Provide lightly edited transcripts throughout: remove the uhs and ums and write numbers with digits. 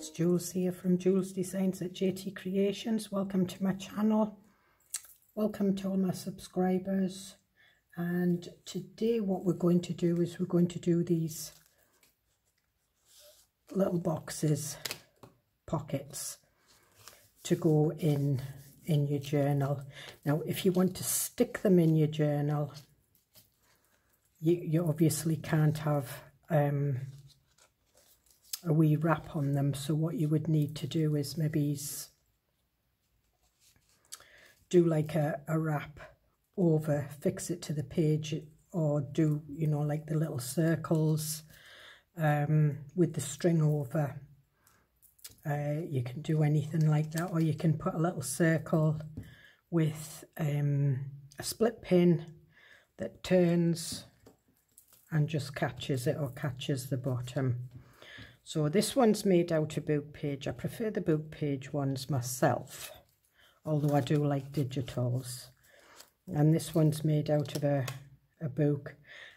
it's Jules here from Joolsedesigns at JT Creations. Welcome to my channel. Welcome to all my subscribers. And today what we're going to do is we're going to do these little boxes, pockets, to go in your journal. Now, if you want to stick them in your journal, you obviously can't have a wee wrap on them. So what you would need to do is maybe do like a wrap over, fix it to the page, or do, you know, like the little circles with the string over. You can do anything like that, or you can put a little circle with a split pin that turns and just catches it, or catches the bottom. So this one's made out of book page. I prefer the book page ones myself, although I do like digitals. And this one's made out of a book,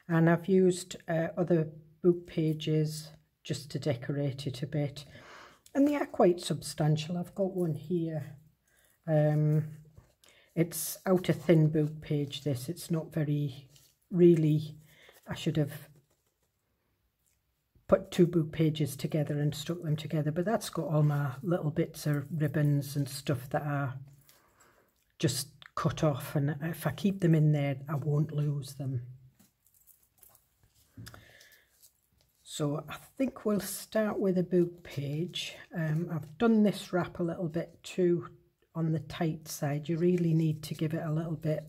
and I've used other book pages just to decorate it a bit, and they are quite substantial. I've got one here. It's out a thin book page, this. It's not very, really, I should have put two book pages together and stuck them together, but that's got all my little bits of ribbons and stuff that are just cut off, and if I keep them in there I won't lose them. So I think we'll start with a book page. I've done this wrap a little bit too on the tight side. You really need to give it a little bit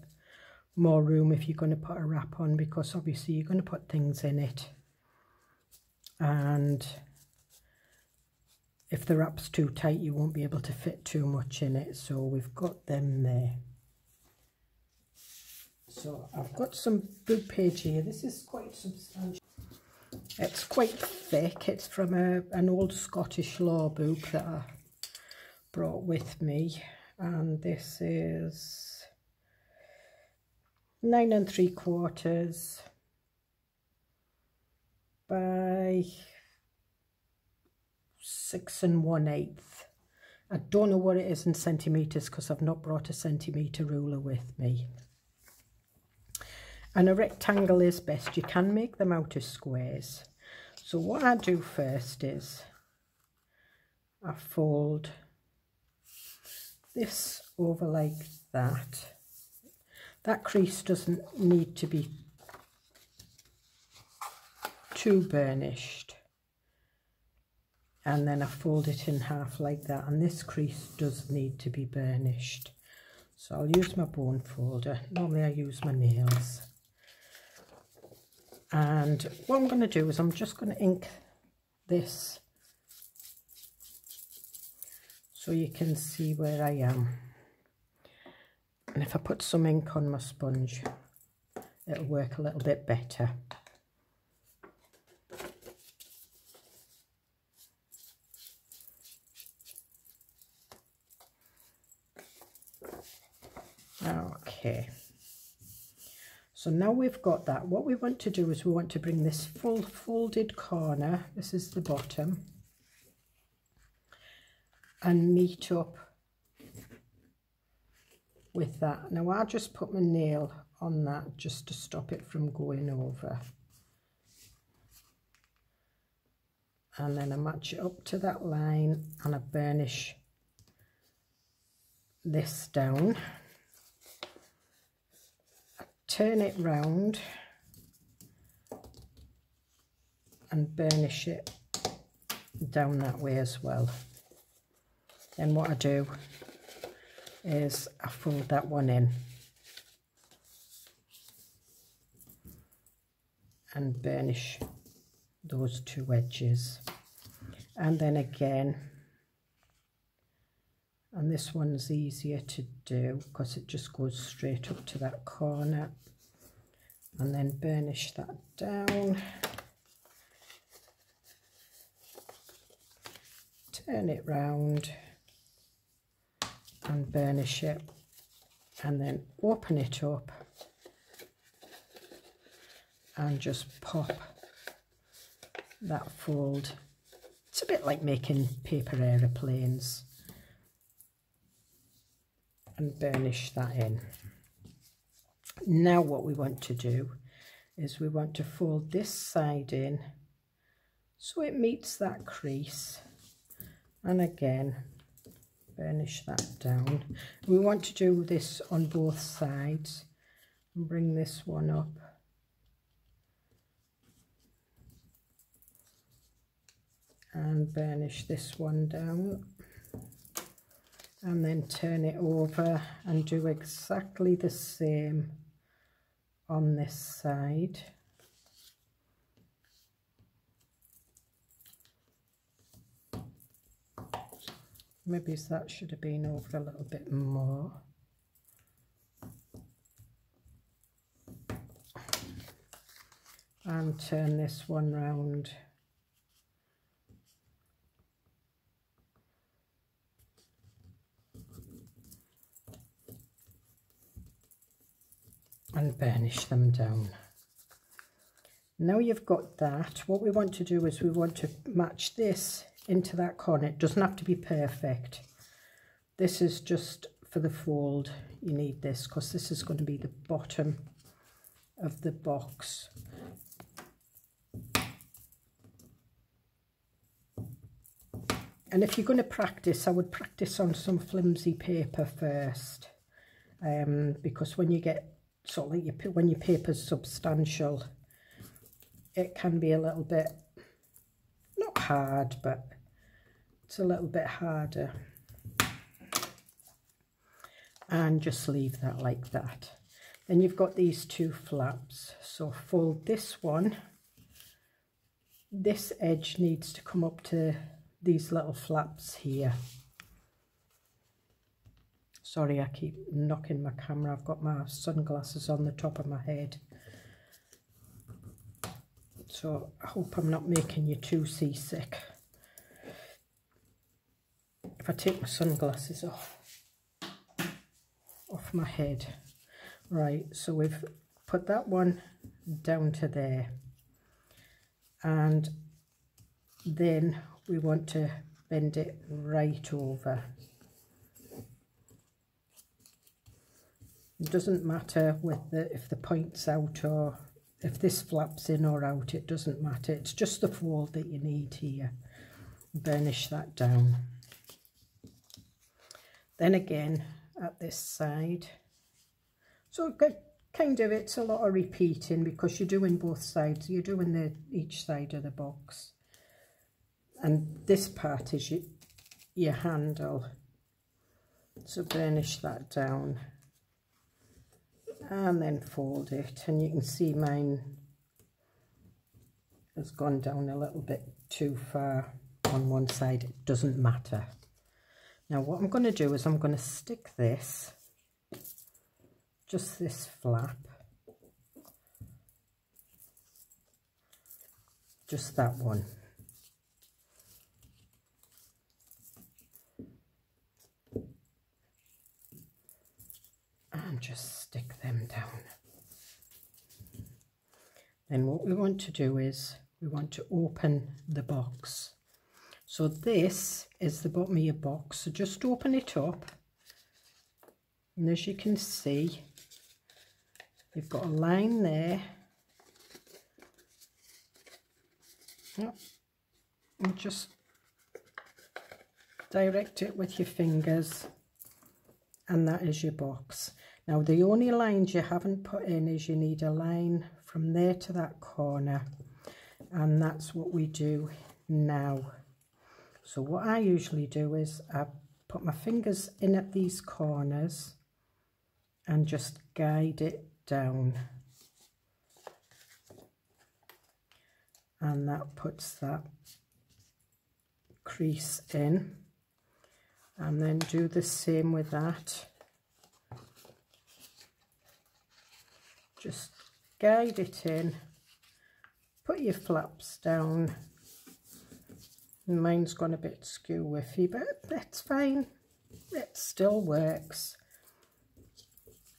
more room if you're going to put a wrap on, because obviously you're going to put things in it, and if the wrap's too tight you won't be able to fit too much in it. So we've got them there. So I've got some book page here. This is quite substantial. It's quite thick. It's from an old Scottish law book that I brought with me, and this is 9 3/4 by 6 1/8. I don't know what it is in centimetres because I've not brought a centimetre ruler with me. And a rectangle is best. You can make them out of squares. So what I do first is I fold this over like that. That crease doesn't need to be too burnished. And then I fold it in half like that, and this crease does need to be burnished. So I'll use my bone folder. Normally I use my nails. And what I'm going to do is I'm just going to ink this so you can see where I am. And if I put some ink on my sponge, it'll work a little bit better. Okay. So now we've got that, what we want to do is we want to bring this full folded corner, this is the bottom, and meet up with that. Now I just put my nail on that just to stop it from going over. And then I match it up to that line, and I burnish this down. Turn it round and burnish it down that way as well. Then what I do is I fold that one in and burnish those two edges, and then again, and this one's easier to do because it just goes straight up to that corner, and then burnish that down, turn it round and burnish it, and then open it up and just pop that fold It's a bit like making paper aeroplanes. And burnish that in. Now what we want to do is we want to fold this side in so it meets that crease, and again burnish that down. We want to do this on both sides and bring this one up and burnish this one down, and then turn it over and do exactly the same on this side. Maybe that should have been over a little bit more. And turn this one round. And burnish them down. Now you've got that, what we want to do is we want to match this into that corner. It doesn't have to be perfect. This is just for the fold. You need this because this is going to be the bottom of the box. And if you're going to practice, I would practice on some flimsy paper first, because when you get sort of like when your paper's substantial, it can be a little bit, not hard, but it's a little bit harder. And just leave that like that. Then you've got these two flaps, so fold this one. This edge needs to come up to these little flaps here. Sorry, I keep knocking my camera. I've got my sunglasses on the top of my head. So I hope I'm not making you too seasick. If I take my sunglasses off my head. Right, so we've put that one down to there. And then we want to bend it right over. It doesn't matter with if the point's out or if this flaps in or out, it doesn't matter. It's just the fold that you need here. Burnish that down. Then again at this side. So kind of, it's a lot of repeating because you're doing both sides. You're doing each side of the box. And this part is your handle. So burnish that down. And then fold it, and you can see mine has gone down a little bit too far on one side. It doesn't matter. Now what I'm going to do is I'm going to stick this, just this flap, just that one. And just stick them down. Then what we want to do is we want to open the box. So this is the bottom of your box, so just open it up, and as you can see you've got a line there. And just direct it with your fingers, and that is your box. Now the only lines you haven't put in is you need a line from there to that corner, and that's what we do now. So what I usually do is I put my fingers in at these corners and just guide it down, and that puts that crease in, and then do the same with that. Just guide it in, put your flaps down. Mine's gone a bit skew-whiffy, but that's fine, it still works.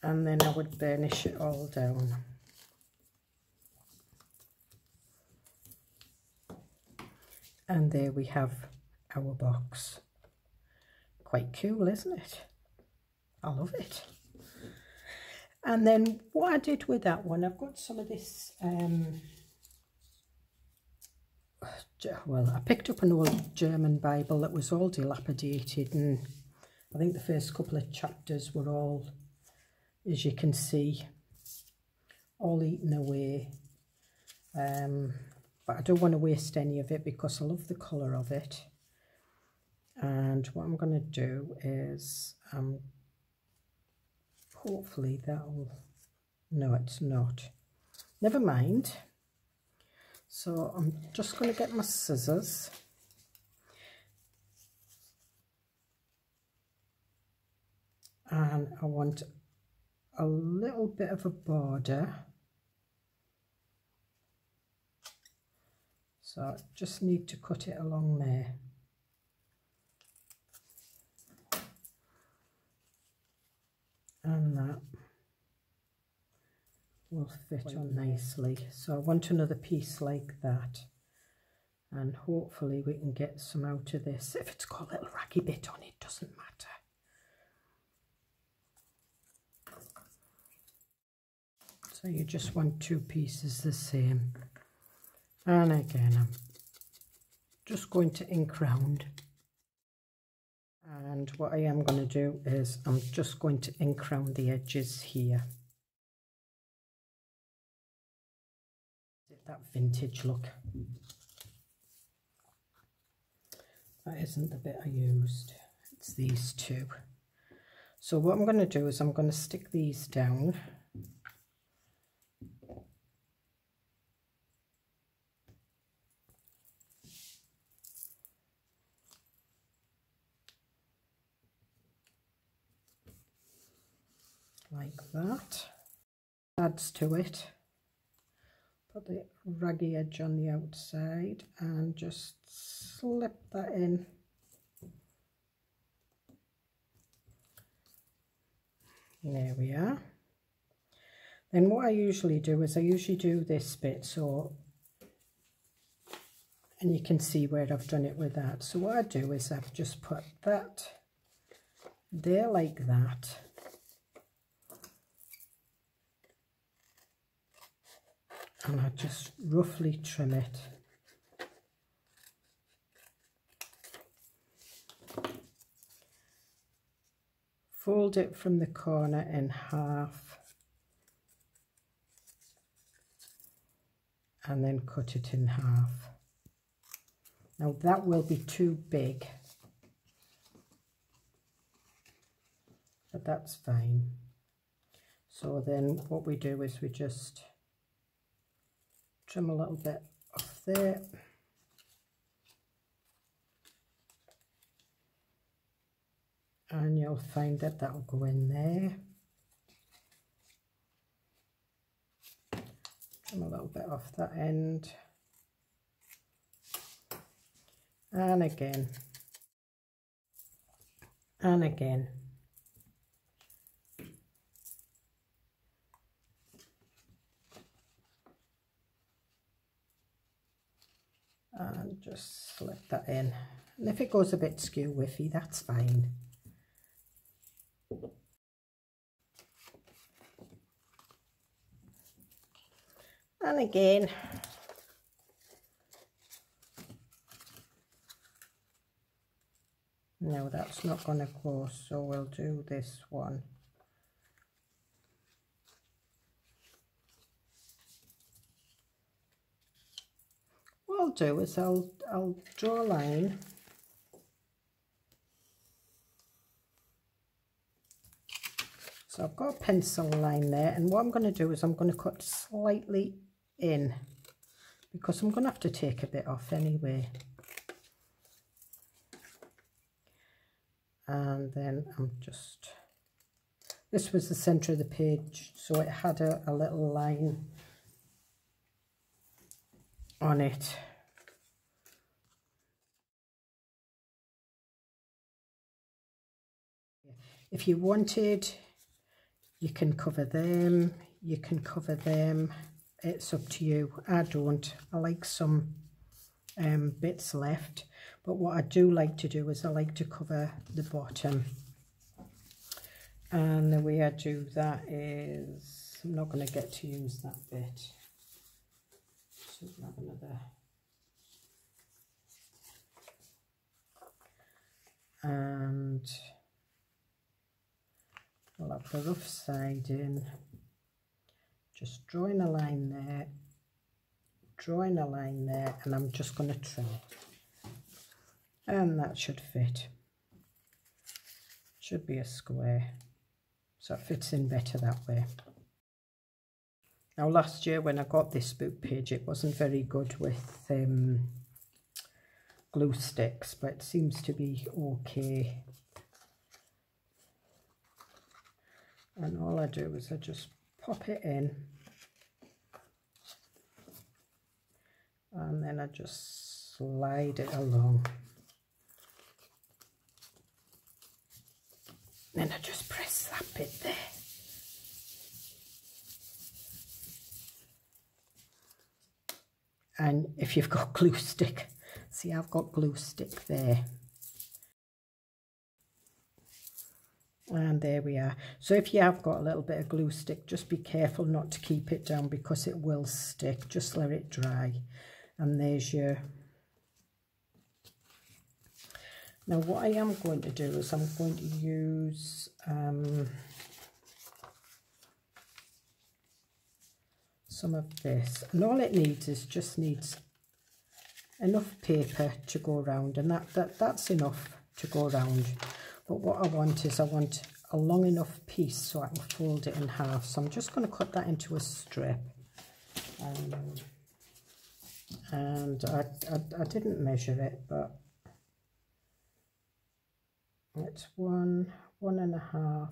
And then I would burnish it all down. And there we have our box. Quite cool, isn't it? I love it. And then what I did with that one, I've got some of this, well, I picked up an old German Bible that was all dilapidated, and I think the first couple of chapters were all, as you can see, all eaten away. But I don't want to waste any of it because I love the colour of it. And what I'm going to do is, hopefully that'll, no it's not, never mind. So I'm just going to get my scissors and I want a little bit of a border. So I just need to cut it along there. And that will fit on nicely. So I want another piece like that. And hopefully we can get some out of this. If it's got a little raggy bit on it, doesn't matter. So you just want two pieces the same. And again, I'm just going to ink round. And what I am going to do is I'm just going to ink round the edges here. That vintage look. That isn't the bit I used. It's these two. So what I'm going to do is I'm going to stick these down. Like that. Adds to it. Put the raggy edge on the outside and just slip that in. There we are. Then what I usually do is I usually do this bit, so, and you can see where I've done it with that. So what I do is I've just put that there like that. And I just roughly trim it. Fold it from the corner in half. And then cut it in half. Now that will be too big. But that's fine. So then what we do is we just trim a little bit off there. And you'll find that that'll go in there. Trim a little bit off that end. And again. And again. And just slip that in. And if it goes a bit skew whiffy, that's fine. And again. No, that's not going to go, so we'll do this one. What I'll do is I'll draw a line. So I've got a pencil line there, and what I'm going to do is I'm going to cut slightly in because I'm going to have to take a bit off anyway. And then I'm just, this was the center of the page, so it had a little line on it. If you wanted, you can cover them, you can cover them, it's up to you. I don't. I like some bits left, but what I do like to do is I like to cover the bottom, and the way I do that is I'm not going to get to use that bit, so grab another, and I'll have the rough side in, just drawing a line there, drawing a line there, and I'm just going to trim, and that should fit. Should be a square, so it fits in better that way. Now last year when I got this book page, it wasn't very good with glue sticks, but it seems to be okay. And all I do is I just pop it in, and then I just slide it along. Then I just press that bit there. And if you've got glue stick, see, I've got glue stick there. And there we are. So if you have got a little bit of glue stick, just be careful not to keep it down because it will stick. Just let it dry. And there's your... Now what I am going to do is I'm going to use some of this. And all it needs is just needs enough paper to go around, and that's enough to go around. But what I want is I want a long enough piece so I can fold it in half. So I'm just going to cut that into a strip. And I didn't measure it, but it's 1, 1.5.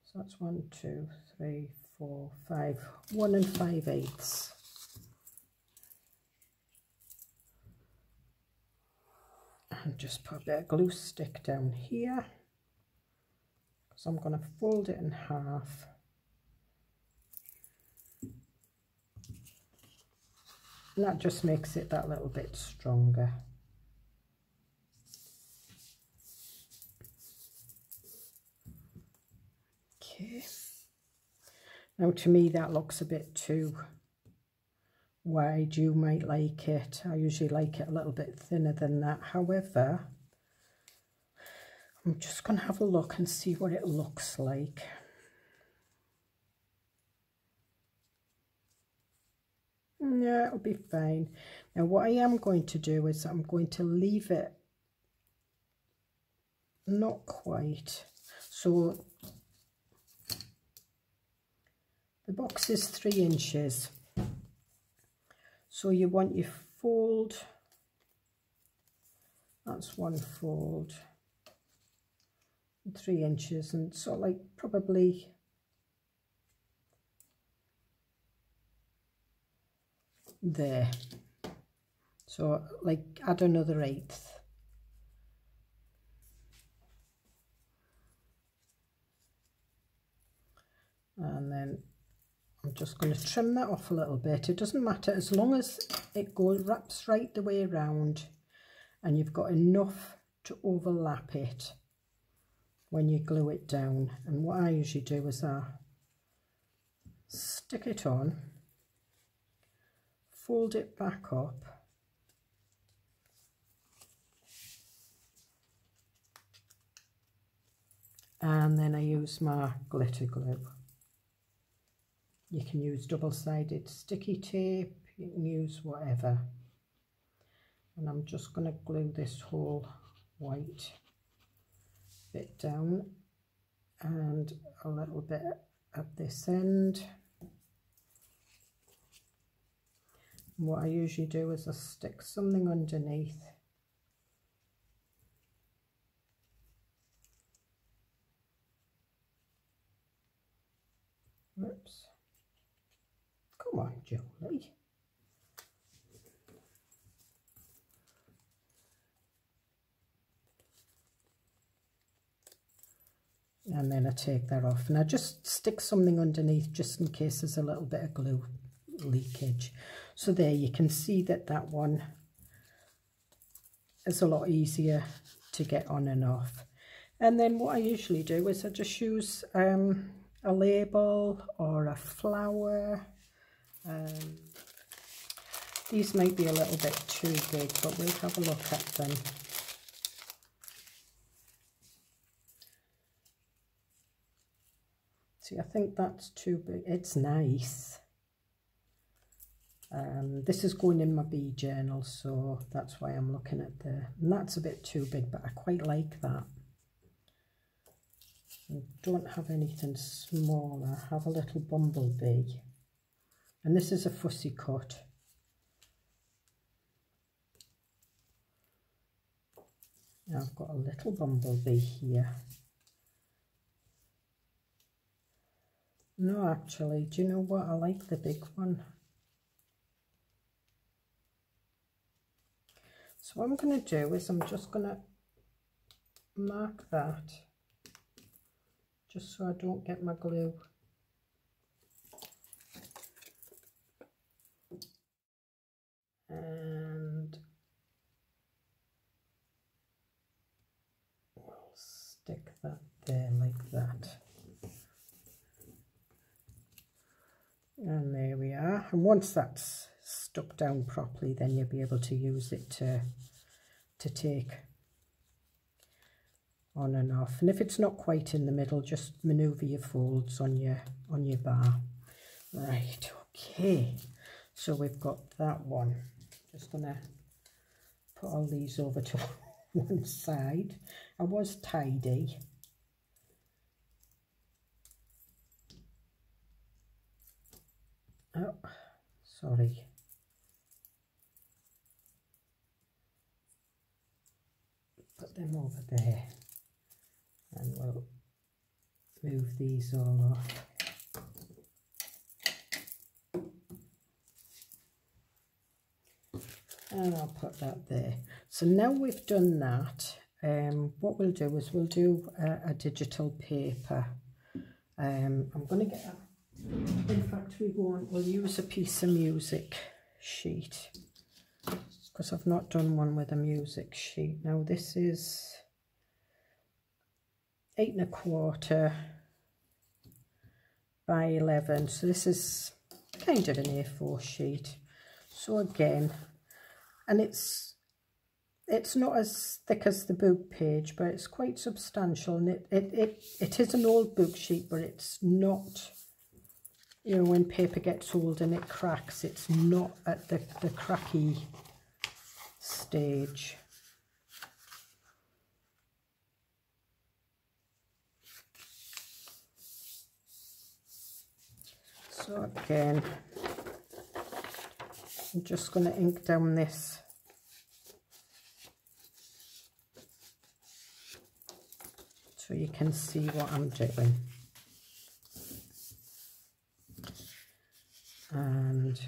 So that's 1, 2, 3, 4, 5, 1 5/8. And just put a bit of glue stick down here, because I'm going to fold it in half. And that just makes it that little bit stronger. Okay. Now to me that looks a bit too wide. You might like it. I usually like it a little bit thinner than that. However, I'm just going to have a look and see what it looks like. Yeah, it'll be fine. Now what I am going to do is I'm going to leave it not quite. So the box is 3 inches. So you want your fold, that's 1 fold, 3 inches, and so like probably there. So like add another 1/8. And then I'm just going to trim that off a little bit. It doesn't matter as long as it wraps right the way around and you've got enough to overlap it when you glue it down. And what I usually do is I stick it on, fold it back up, and then I use my glitter glue. You can use double-sided sticky tape, you can use whatever. And I'm just going to glue this whole white bit down and a little bit at this end. And what I usually do is I stick something underneath. Whoops. Come on, Jolie. And then I take that off. And I just stick something underneath just in case there's a little bit of glue leakage. So there you can see that that one is a lot easier to get on and off. And then what I usually do is I just use a label or a flower. These might be a little bit too big, but we'll have a look at them. See, I think that's too big. It's nice. This is going in my bee journal, so that's why I'm looking at the, and that's a bit too big, but I quite like that. I don't have anything smaller. I have a little bumblebee, and this is a fussy cut. Now I've got a little bumblebee here. No, actually, do you know what? I like the big one. So what I'm going to do is I'm just going to mark that, just so I don't get my glue. And we'll stick that there like that. And there we are. And once that's stuck down properly, then you'll be able to use it to take on and off. And if it's not quite in the middle, just maneuver your folds on your bar. Right, okay. So we've got that one. Just gonna put all these over to one side. I was tidy. Oh, sorry. Put them over there, and we'll move these all off. And I'll put that there. So now we've done that, what we'll do is we'll do a digital paper. I'm going to get a, in fact we'll use a piece of music sheet, because I've not done one with a music sheet. Now this is 8 1/4 by 11, so this is kind of an A4 sheet. So again, and it's not as thick as the book page, but it's quite substantial, and it is an old book sheet, but it's not, you know, when paper gets old and it cracks, it's not at the cracky stage. So again, I'm just going to ink down this so you can see what I'm doing. And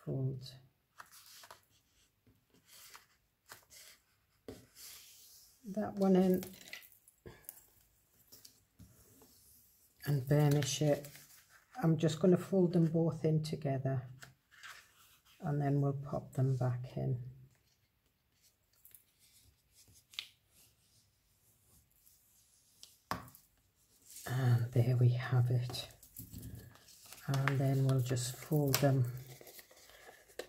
fold that one in and burnish it. I'm just going to fold them both in together, and then we'll pop them back in. And there we have it. And then we'll just fold them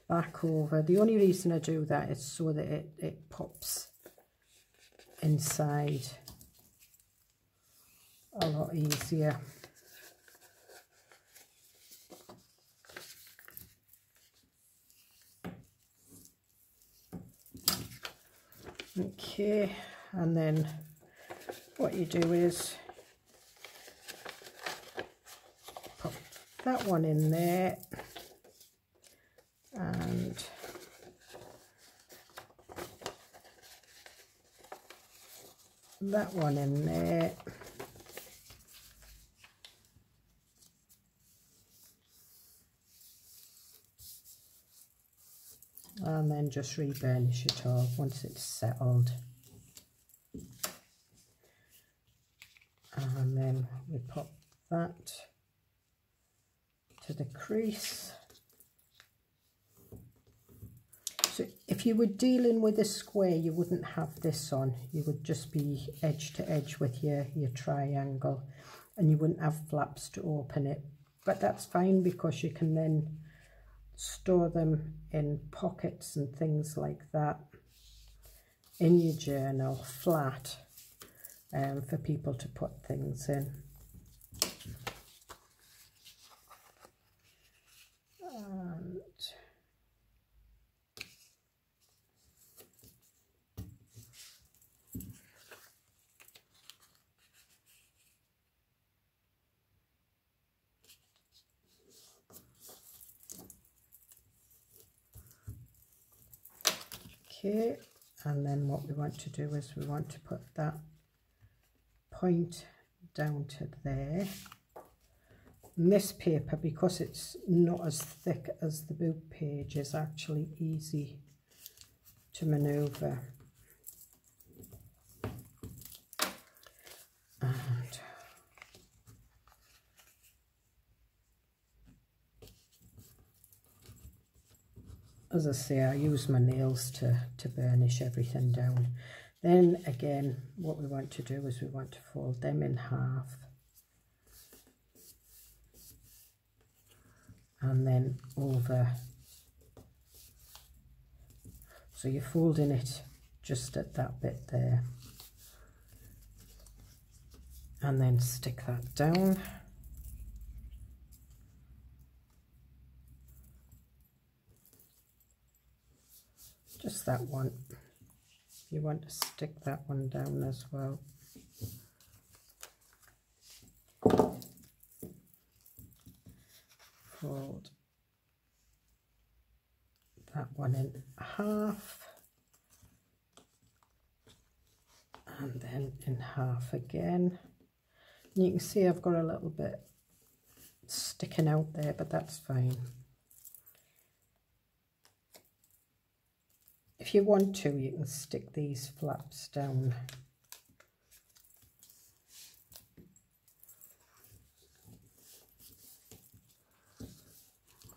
back over. The only reason I do that is so that it pops inside a lot easier. Okay, and then what you do is pop that one in there, and that one in there, and then just re-burnish it all once it's settled. And then we pop that to the crease. So if you were dealing with a square, you wouldn't have this on. You would just be edge to edge with your triangle, and you wouldn't have flaps to open it. But that's fine, because you can then store them in pockets and things like that in your journal, flat, for people to put things in. And okay, and then what we want to do is we want to put that point down to there. And this paper, because it's not as thick as the book page, is actually easy to maneuver. And as I say, I use my nails to burnish everything down. Then again, what we want to do is we want to fold them in half. And then over. So you're folding it just at that bit there. And then stick that down. Just that one. You want to stick that one down as well. Fold that one in half, and then in half again. And you can see I've got a little bit sticking out there, but that's fine. If you want to, you can stick these flaps down.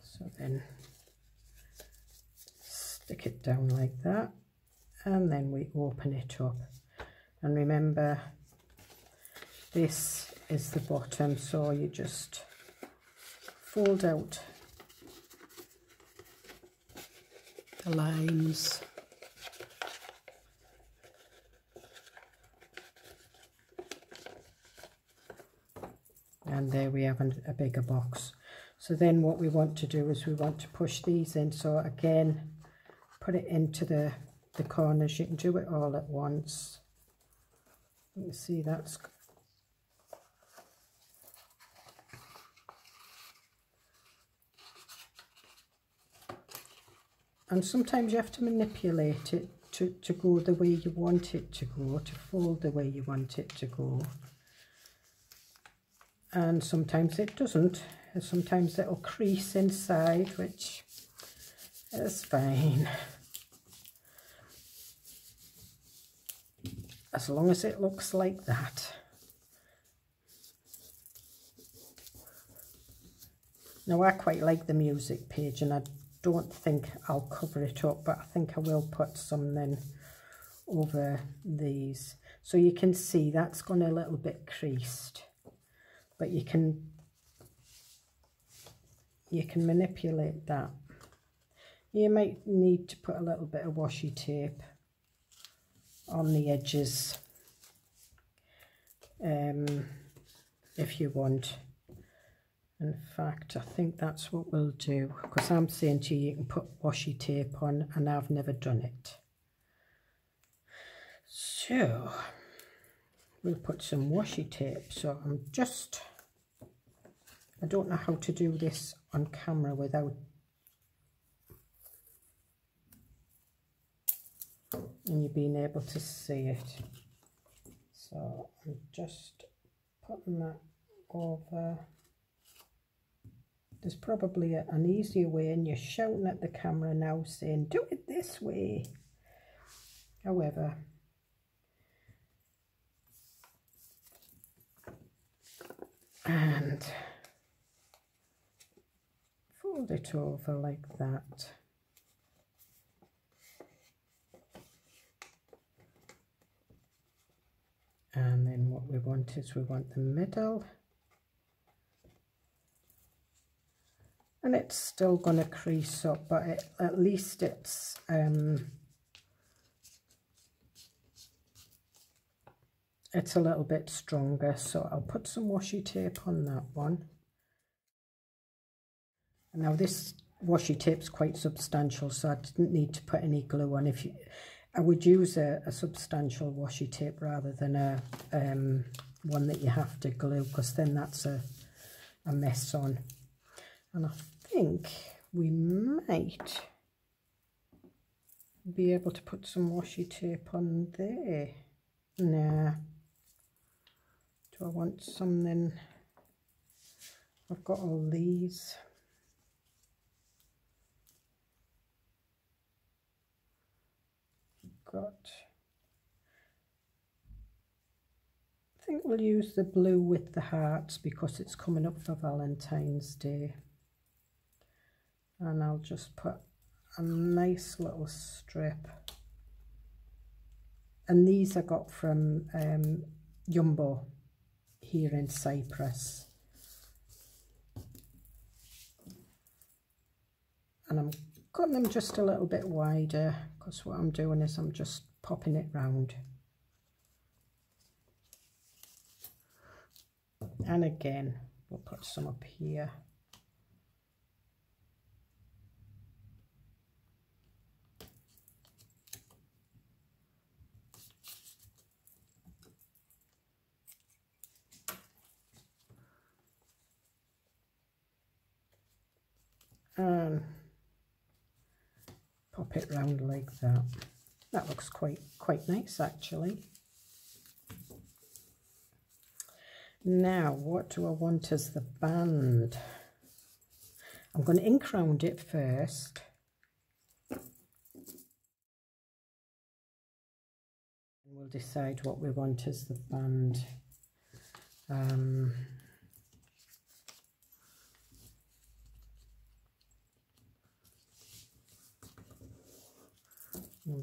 So then stick it down like that, and then we open it up. And remember, this is the bottom, so you just fold out the lines. And there we have a bigger box. So then what we want to do is we want to push these in. So again, put it into the corners. You can do it all at once. You can see that's and sometimes you have to manipulate it to go the way you want it to go, to fold the way you want it to go. And sometimes it doesn't. And sometimes it'll crease inside, which is fine. As long as it looks like that. Now I quite like the music page, and I don't think I'll cover it up, but I think I will put something over these. So you can see that's gone a little bit creased, but you can manipulate that. You might need to put a little bit of washi tape on the edges if you want. In fact, I think that's what we'll do, because I'm saying to you, you can put washi tape on, and I've never done it. So we'll put some washi tape. So I don't know how to do this on camera without you being able to see it. So I'm just putting that over. There's probably an easier way, and you're shouting at the camera now saying, do it this way. However, and fold it over like that. And then what we want is we want the middle. And it's still going to crease up, but at least it's a little bit stronger. So I'll put some washi tape on that one. And now this washi tape's quite substantial, so I didn't need to put any glue on. I would use a substantial washi tape rather than a one that you have to glue, because then that's a mess on. And I think we might be able to put some washi tape on there. Nah. Do I want something? I've got all these. I think we'll use the blue with the hearts because it's coming up for Valentine's Day. And I'll just put a nice little strip. And these I got from Jumbo here in Cyprus. And I'm cutting them just a little bit wider, because what I'm doing is I'm just popping it round. And again, we'll put some up here. And pop it round like that. That looks quite nice actually. Now what do I want as the band? I'm going to ink round it first. And we'll decide what we want as the band. I'm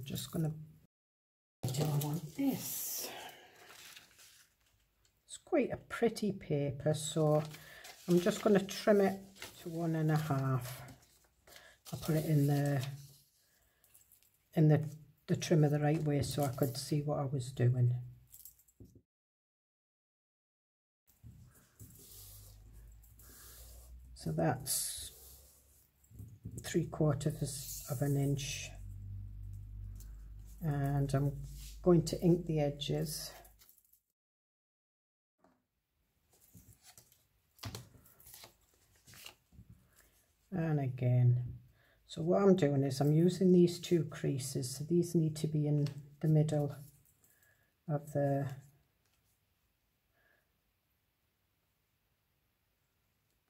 just going to do I want this. It's quite a pretty paper, so I'm just going to trim it to 1.5. I'll put it in the trimmer the right way so I could see what I was doing. So that's 3/4 of an inch. And I'm going to ink the edges. And again, so what I'm doing is I'm using these 2 creases, so these need to be in the middle of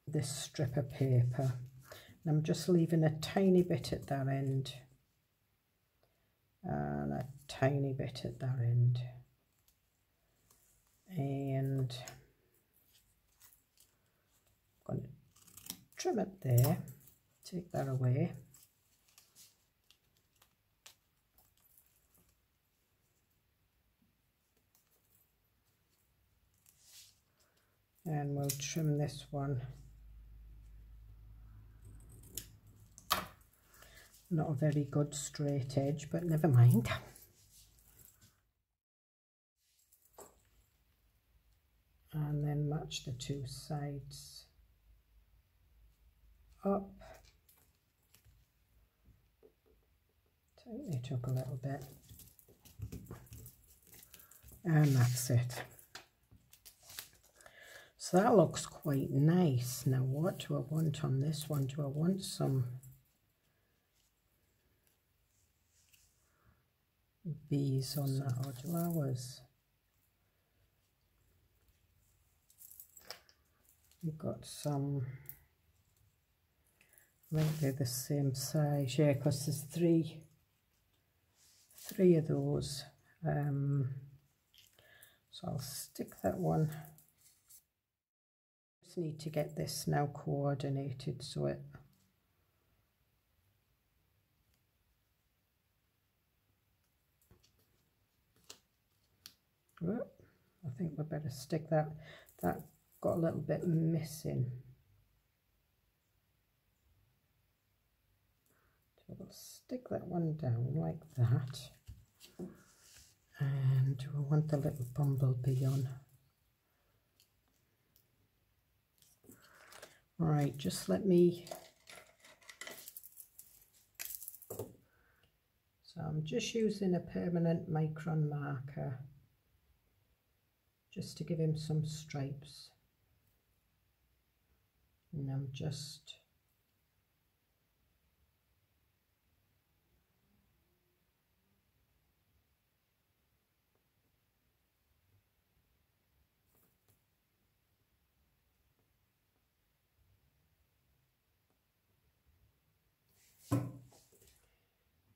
this strip of paper. And I'm just leaving a tiny bit at that end. And a tiny bit at that end, and I'm going to trim it there, take that away, and we'll trim this one. Not a very good straight edge, but never mind. And then match the 2 sides up. Tighten it up a little bit. And that's it. So that looks quite nice. Now what do I want on this one? Do I want some bees on that, or flowers? We've got some, I think they're the same size, yeah, because there's three of those. So I'll stick that one. Just need to get this now coordinated so it I think we better stick that. That got a little bit missing. So we'll stick that one down like that. And we want the little bumblebee on. All right, just let me... So I'm just using a permanent micron marker just to give him some stripes. And I'm just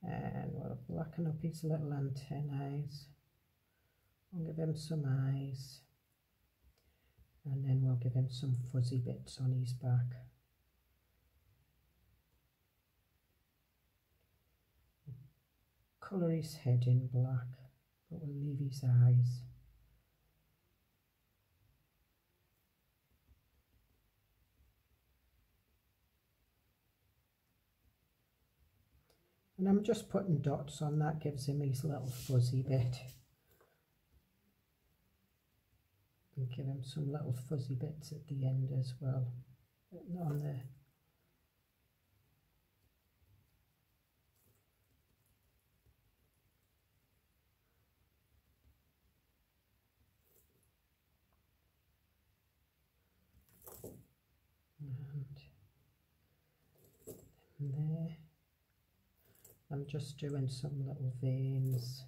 and we'll blacken up his little antennae. We'll give him some eyes, and then we'll give him some fuzzy bits on his back. Colour his head in black, but we'll leave his eyes. And I'm just putting dots on, that gives him his little fuzzy bit. And give him some little fuzzy bits at the end as well, on there. And there. I'm just doing some little veins.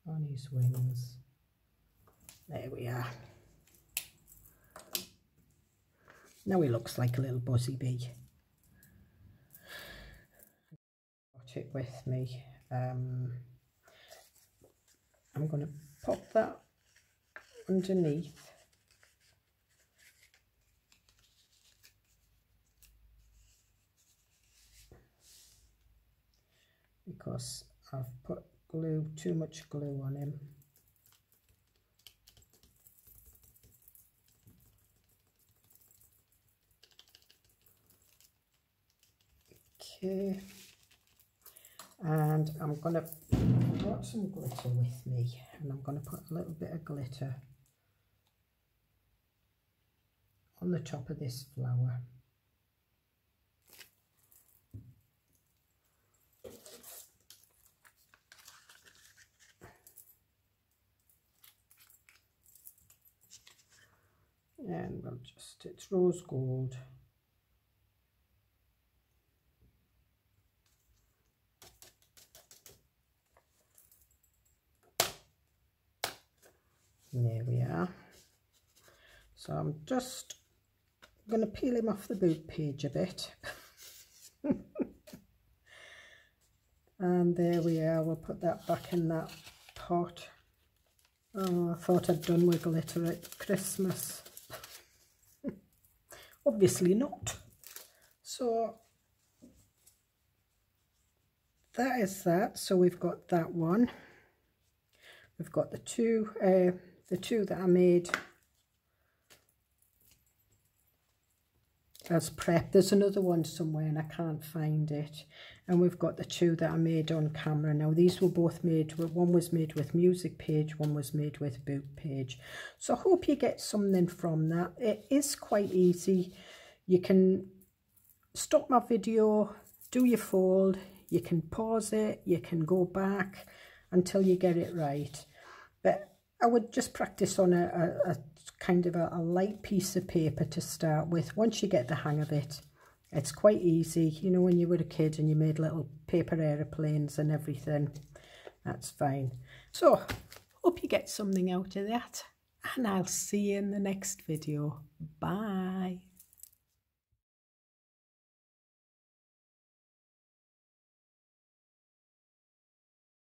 On his wings. There we are. Now he looks like a little buzzy bee. Got it with me. I'm going to pop that underneath. Because I've put glue, too much glue on him. Okay, and I'm going to brought some glitter with me, and I'm going to put a little bit of glitter on the top of this flower. And we'll just, it's rose gold. There we are. So I'm just going to peel him off the boot page a bit. And there we are, we'll put that back in that pot. Oh, I thought I'd done with glitter at Christmas. Obviously not. So that is that. So we've got that one. We've got the two that I made as prep. There's another one somewhere and I can't find it. And we've got the two that I made on camera. Now these were both made with, one was made with music page, one was made with boot page. So I hope you get something from that. It is quite easy. You can stop my video, do your fold, you can pause it, you can go back until you get it right. But I would just practice on a kind of a light piece of paper to start with. Once you get the hang of it, it's quite easy. You know, when you were a kid and you made little paper aeroplanes and everything, that's fine. So, hope you get something out of that, and I'll see you in the next video. Bye.